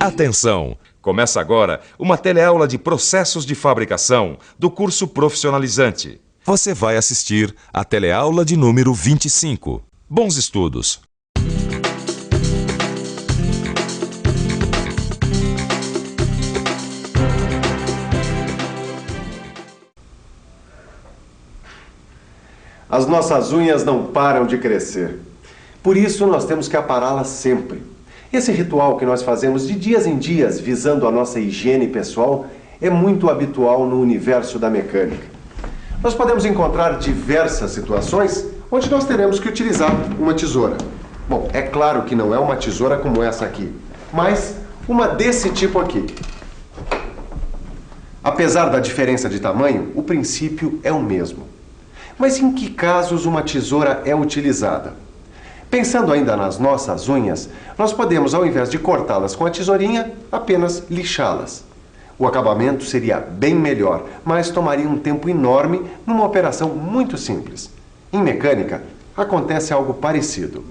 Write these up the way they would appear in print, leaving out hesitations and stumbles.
Atenção! Começa agora uma teleaula de processos de fabricação do curso profissionalizante. Você vai assistir a teleaula de número 25. Bons estudos! As nossas unhas não param de crescer. Por isso, nós temos que apará-las sempre. Esse ritual que nós fazemos de dias em dias, visando a nossa higiene pessoal, é muito habitual no universo da mecânica. Nós podemos encontrar diversas situações onde nós teremos que utilizar uma tesoura. Bom, é claro que não é uma tesoura como essa aqui, mas uma desse tipo aqui. Apesar da diferença de tamanho, o princípio é o mesmo. Mas em que casos uma tesoura é utilizada? Pensando ainda nas nossas unhas, nós podemos, ao invés de cortá-las com a tesourinha, apenas lixá-las. O acabamento seria bem melhor, mas tomaria um tempo enorme numa operação muito simples. Em mecânica, acontece algo parecido.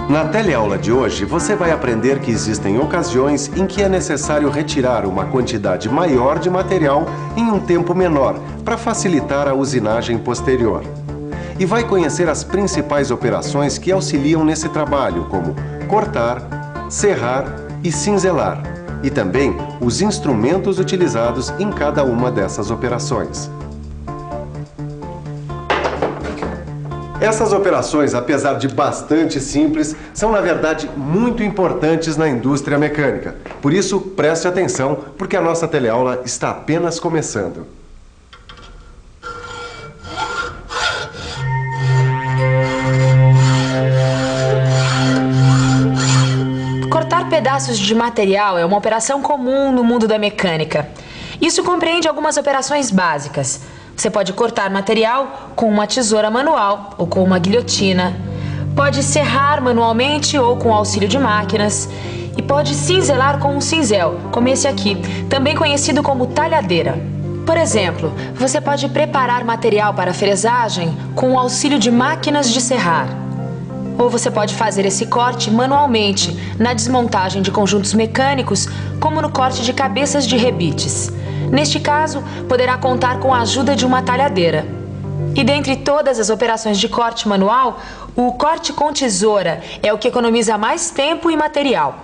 Na teleaula de hoje, você vai aprender que existem ocasiões em que é necessário retirar uma quantidade maior de material em um tempo menor, para facilitar a usinagem posterior. E vai conhecer as principais operações que auxiliam nesse trabalho, como cortar, serrar e cinzelar, e também os instrumentos utilizados em cada uma dessas operações. Essas operações, apesar de bastante simples, são na verdade muito importantes na indústria mecânica. Por isso, preste atenção, porque a nossa teleaula está apenas começando. Cortar pedaços de material é uma operação comum no mundo da mecânica. Isso compreende algumas operações básicas. Você pode cortar material com uma tesoura manual ou com uma guilhotina. Pode serrar manualmente ou com auxílio de máquinas. E pode cinzelar com um cinzel, como esse aqui, também conhecido como talhadeira. Por exemplo, você pode preparar material para fresagem com o auxílio de máquinas de serrar. Ou você pode fazer esse corte manualmente, na desmontagem de conjuntos mecânicos, como no corte de cabeças de rebites. Neste caso, poderá contar com a ajuda de uma talhadeira. E dentre todas as operações de corte manual, o corte com tesoura é o que economiza mais tempo e material.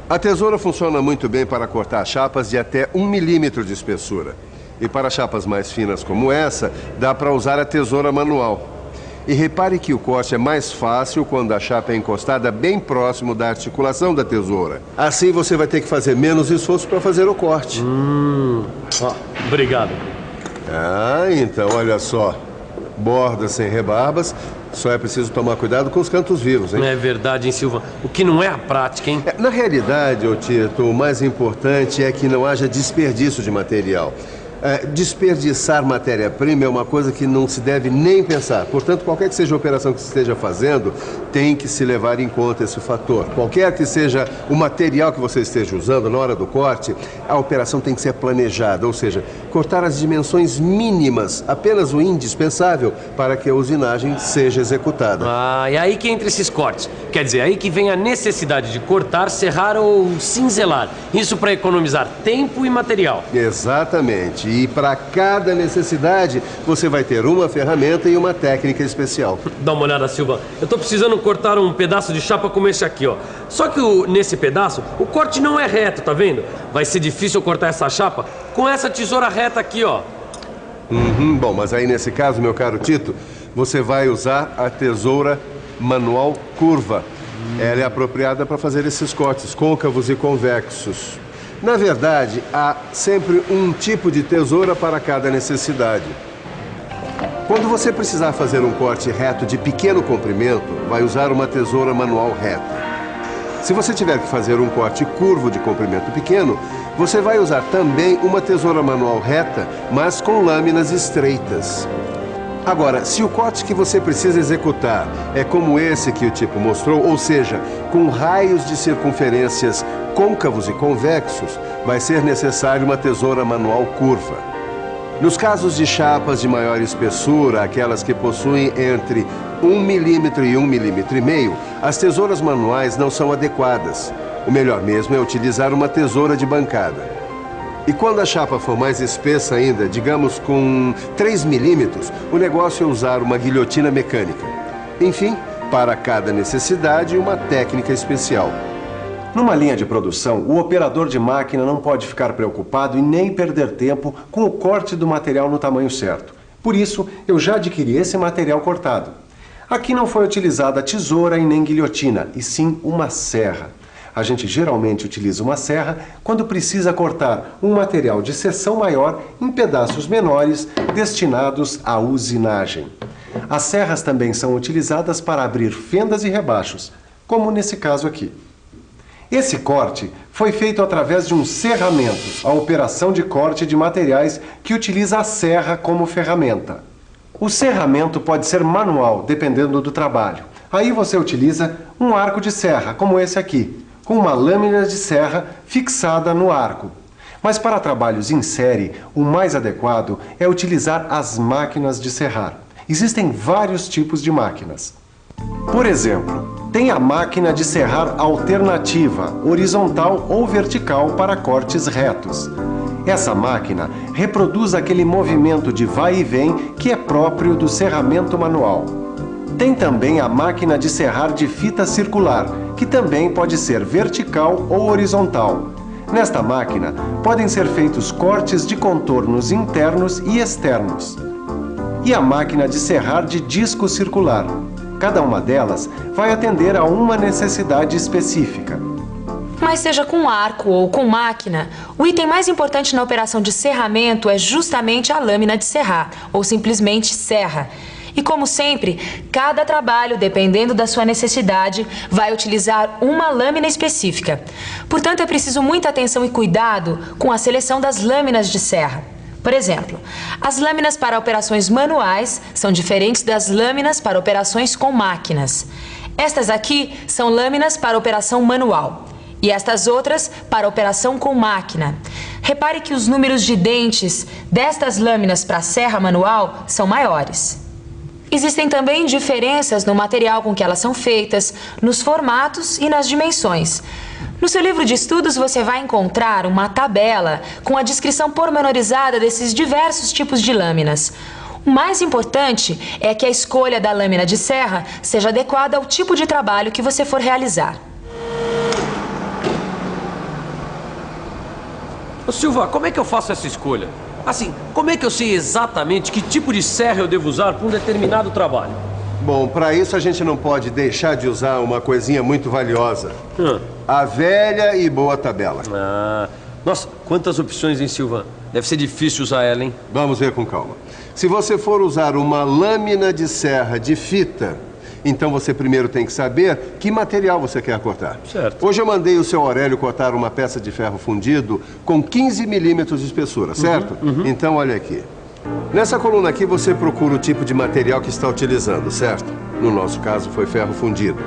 A tesoura funciona muito bem para cortar chapas de até 1 milímetro de espessura. E para chapas mais finas como essa, dá para usar a tesoura manual. E repare que o corte é mais fácil quando a chapa é encostada bem próximo da articulação da tesoura. Assim você vai ter que fazer menos esforço para fazer o corte. Obrigado. Ah, então olha só. Bordas sem rebarbas, só é preciso tomar cuidado com os cantos vivos, hein? É verdade, hein, Silva? O que não é a prática, hein? Na realidade, ô Tito, o mais importante é que não haja desperdício de material. Desperdiçar matéria-prima é uma coisa que não se deve nem pensar. Portanto, qualquer que seja a operação que você esteja fazendo, tem que se levar em conta esse fator. Qualquer que seja o material que você esteja usando na hora do corte, a operação tem que ser planejada, ou seja, cortar as dimensões mínimas, apenas o indispensável para que a usinagem seja executada. Ah, e aí que entra esses cortes. Quer dizer, aí que vem a necessidade de cortar, serrar ou cinzelar. Isso para economizar tempo e material. Exatamente. E para cada necessidade, você vai ter uma ferramenta e uma técnica especial. Dá uma olhada, Silva. Eu tô precisando cortar um pedaço de chapa como esse aqui, ó. Só que nesse pedaço, o corte não é reto, tá vendo? Vai ser difícil eu cortar essa chapa com essa tesoura reta aqui, ó. Bom, mas aí nesse caso, meu caro Tito, você vai usar a tesoura manual curva. Ela é apropriada para fazer esses cortes côncavos e convexos. Na verdade, há sempre um tipo de tesoura para cada necessidade. Quando você precisar fazer um corte reto de pequeno comprimento, vai usar uma tesoura manual reta. Se você tiver que fazer um corte curvo de comprimento pequeno, você vai usar também uma tesoura manual reta, mas com lâminas estreitas. Agora, se o corte que você precisa executar é como esse que o tipo mostrou, ou seja, com raios de circunferências côncavos e convexos, vai ser necessário uma tesoura manual curva. Nos casos de chapas de maior espessura, aquelas que possuem entre 1 milímetro e 1,5 milímetro, as tesouras manuais não são adequadas. O melhor mesmo é utilizar uma tesoura de bancada. E quando a chapa for mais espessa ainda, digamos com 3 milímetros, o negócio é usar uma guilhotina mecânica. Enfim, para cada necessidade, uma técnica especial. Numa linha de produção, o operador de máquina não pode ficar preocupado e nem perder tempo com o corte do material no tamanho certo. Por isso, eu já adquiri esse material cortado. Aqui não foi utilizada tesoura e nem guilhotina, e sim uma serra. A gente geralmente utiliza uma serra quando precisa cortar um material de seção maior em pedaços menores destinados à usinagem. As serras também são utilizadas para abrir fendas e rebaixos, como nesse caso aqui. Esse corte foi feito através de um serramento, a operação de corte de materiais que utiliza a serra como ferramenta. O serramento pode ser manual, dependendo do trabalho. Aí você utiliza um arco de serra, como esse aqui, com uma lâmina de serra fixada no arco. Mas para trabalhos em série, o mais adequado é utilizar as máquinas de serrar. Existem vários tipos de máquinas. Por exemplo, tem a máquina de serrar alternativa, horizontal ou vertical para cortes retos. Essa máquina reproduz aquele movimento de vai e vem que é próprio do serramento manual. Tem também a máquina de serrar de fita circular, que também pode ser vertical ou horizontal. Nesta máquina, podem ser feitos cortes de contornos internos e externos. E a máquina de serrar de disco circular. Cada uma delas vai atender a uma necessidade específica. Mas seja com arco ou com máquina, o item mais importante na operação de serramento é justamente a lâmina de serrar, ou simplesmente serra. E como sempre, cada trabalho, dependendo da sua necessidade, vai utilizar uma lâmina específica. Portanto, é preciso muita atenção e cuidado com a seleção das lâminas de serra. Por exemplo, as lâminas para operações manuais são diferentes das lâminas para operações com máquinas. Estas aqui são lâminas para operação manual e estas outras para operação com máquina. Repare que os números de dentes destas lâminas para serra manual são maiores. Existem também diferenças no material com que elas são feitas, nos formatos e nas dimensões. No seu livro de estudos você vai encontrar uma tabela com a descrição pormenorizada desses diversos tipos de lâminas. O mais importante é que a escolha da lâmina de serra seja adequada ao tipo de trabalho que você for realizar. Ô Silva, como é que eu faço essa escolha? Assim, como é que eu sei exatamente que tipo de serra eu devo usar para um determinado trabalho? Bom, para isso a gente não pode deixar de usar uma coisinha muito valiosa. A velha e boa tabela. Nossa, quantas opções, hein, Silva? Deve ser difícil usar ela, hein? Vamos ver com calma. Se você for usar uma lâmina de serra de fita, então você primeiro tem que saber que material você quer cortar. Certo. Hoje eu mandei o seu Aurélio cortar uma peça de ferro fundido com 15 milímetros de espessura, certo? Então olha aqui. Nessa coluna aqui você procura o tipo de material que está utilizando, certo? No nosso caso foi ferro fundido.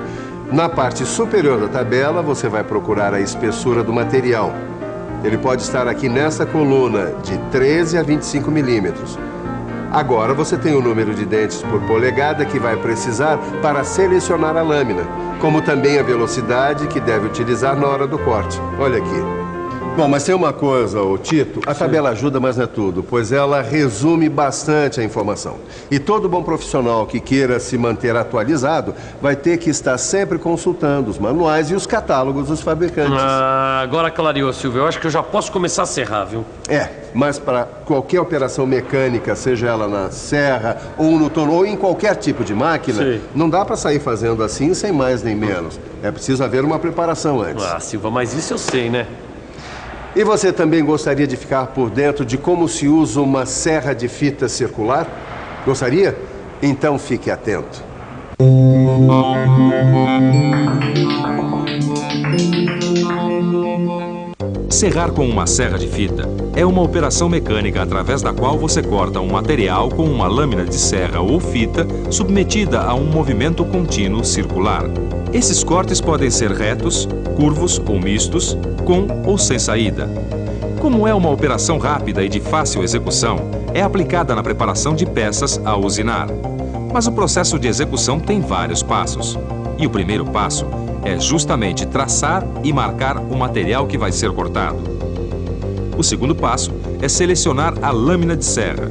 Na parte superior da tabela você vai procurar a espessura do material. Ele pode estar aqui nessa coluna de 13 a 25 milímetros. Agora você tem o número de dentes por polegada que vai precisar para selecionar a lâmina, como também a velocidade que deve utilizar na hora do corte. Olha aqui. Bom, mas tem uma coisa, ô Tito, a tabela ajuda, mas não é tudo, pois ela resume bastante a informação. E todo bom profissional que queira se manter atualizado vai ter que estar sempre consultando os manuais e os catálogos dos fabricantes. Agora clareou, Silvio. Eu acho que eu já posso começar a serrar, viu? Mas para qualquer operação mecânica, seja ela na serra ou no torno ou em qualquer tipo de máquina, não dá para sair fazendo assim sem mais nem menos. É preciso haver uma preparação antes. Silva, mas isso eu sei, né? E você também gostaria de ficar por dentro de como se usa uma serra de fita circular? Gostaria? Então fique atento. Serrar com uma serra de fita é uma operação mecânica através da qual você corta um material com uma lâmina de serra ou fita submetida a um movimento contínuo circular. Esses cortes podem ser retos, curvos ou mistos, com ou sem saída. Como é uma operação rápida e de fácil execução, é aplicada na preparação de peças a usinar. Mas o processo de execução tem vários passos. E o primeiro passo é justamente traçar e marcar o material que vai ser cortado. O segundo passo é selecionar a lâmina de serra.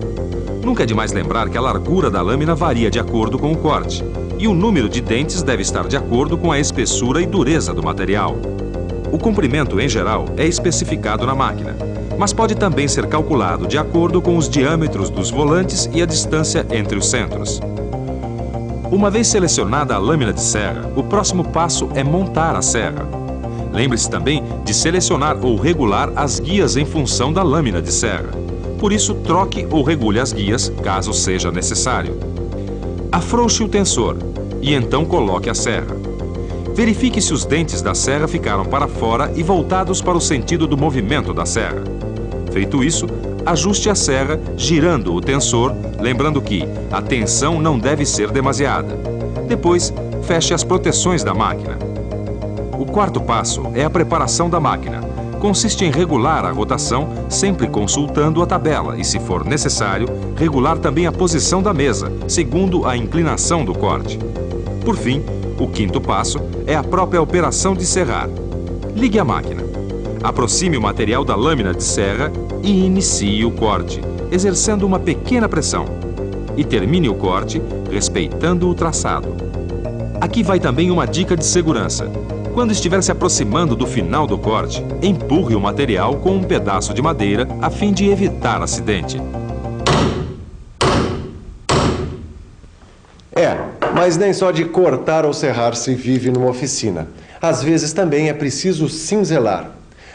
Nunca é demais lembrar que a largura da lâmina varia de acordo com o corte, e o número de dentes deve estar de acordo com a espessura e dureza do material. O comprimento, em geral, é especificado na máquina, mas pode também ser calculado de acordo com os diâmetros dos volantes e a distância entre os centros. Uma vez selecionada a lâmina de serra, o próximo passo é montar a serra. Lembre-se também de selecionar ou regular as guias em função da lâmina de serra. Por isso, troque ou regule as guias, caso seja necessário. Afrouxe o tensor e então coloque a serra. Verifique se os dentes da serra ficaram para fora e voltados para o sentido do movimento da serra. Feito isso, ajuste a serra girando o tensor, lembrando que a tensão não deve ser demasiada. Depois, feche as proteções da máquina. O quarto passo é a preparação da máquina. Consiste em regular a rotação, sempre consultando a tabela e, se for necessário, regular também a posição da mesa, segundo a inclinação do corte. Por fim, o quinto passo é a própria operação de serrar. Ligue a máquina. Aproxime o material da lâmina de serra e inicie o corte, exercendo uma pequena pressão. E termine o corte, respeitando o traçado. Aqui vai também uma dica de segurança. Quando estiver se aproximando do final do corte, empurre o material com um pedaço de madeira a fim de evitar acidente. Mas nem só de cortar ou serrar se vive numa oficina. Às vezes também é preciso cinzelar.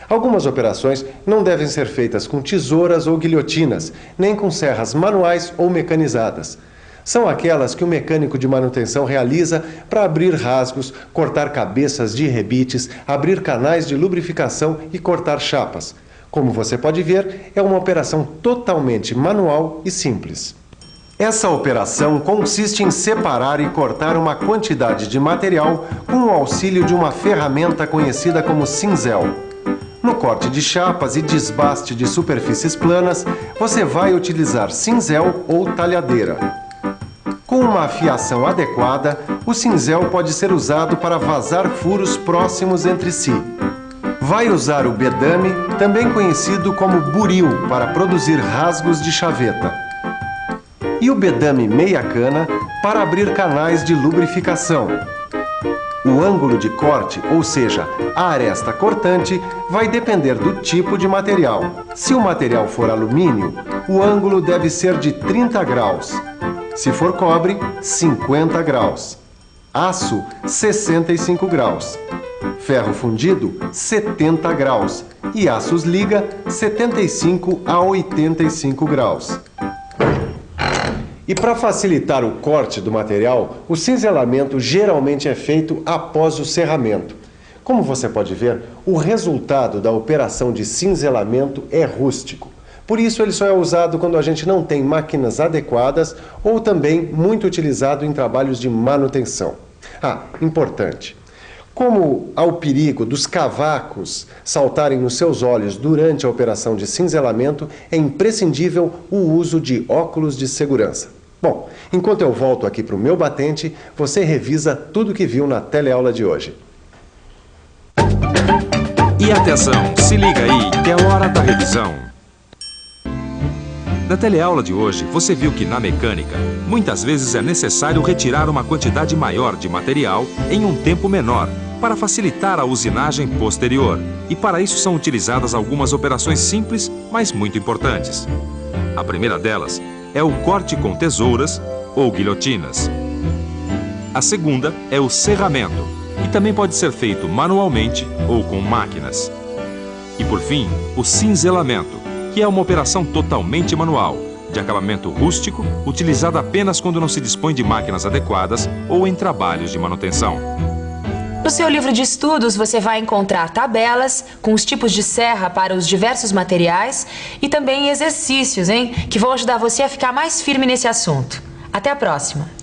Algumas operações não devem ser feitas com tesouras ou guilhotinas, nem com serras manuais ou mecanizadas. São aquelas que o mecânico de manutenção realiza para abrir rasgos, cortar cabeças de rebites, abrir canais de lubrificação e cortar chapas. Como você pode ver, é uma operação totalmente manual e simples. Essa operação consiste em separar e cortar uma quantidade de material com o auxílio de uma ferramenta conhecida como cinzel. No corte de chapas e desbaste de superfícies planas, você vai utilizar cinzel ou talhadeira. Com uma afiação adequada, o cinzel pode ser usado para vazar furos próximos entre si. Vai usar o bedame, também conhecido como buril, para produzir rasgos de chaveta. E o bedame meia cana para abrir canais de lubrificação. O ângulo de corte, ou seja, a aresta cortante, vai depender do tipo de material. Se o material for alumínio, o ângulo deve ser de 30 graus. Se for cobre, 50 graus. Aço, 65 graus. Ferro fundido, 70 graus. E aços liga, 75 a 85 graus. E para facilitar o corte do material, o cinzelamento geralmente é feito após o serramento. Como você pode ver, o resultado da operação de cinzelamento é rústico. Por isso ele só é usado quando a gente não tem máquinas adequadas ou também muito utilizado em trabalhos de manutenção. Importante. Como há o perigo dos cavacos saltarem nos seus olhos durante a operação de cinzelamento, é imprescindível o uso de óculos de segurança. Bom, enquanto eu volto aqui para o meu batente, você revisa tudo que viu na teleaula de hoje. E atenção, se liga aí, que é hora da revisão. Na teleaula de hoje, você viu que na mecânica, muitas vezes é necessário retirar uma quantidade maior de material em um tempo menor, para facilitar a usinagem posterior. E para isso são utilizadas algumas operações simples, mas muito importantes. A primeira delas é o corte com tesouras ou guilhotinas. A segunda é o serramento, e também pode ser feito manualmente ou com máquinas. E por fim, o cinzelamento, que é uma operação totalmente manual, de acabamento rústico, utilizada apenas quando não se dispõe de máquinas adequadas ou em trabalhos de manutenção. No seu livro de estudos, você vai encontrar tabelas com os tipos de serra para os diversos materiais e também exercícios, que vão ajudar você a ficar mais firme nesse assunto. Até a próxima!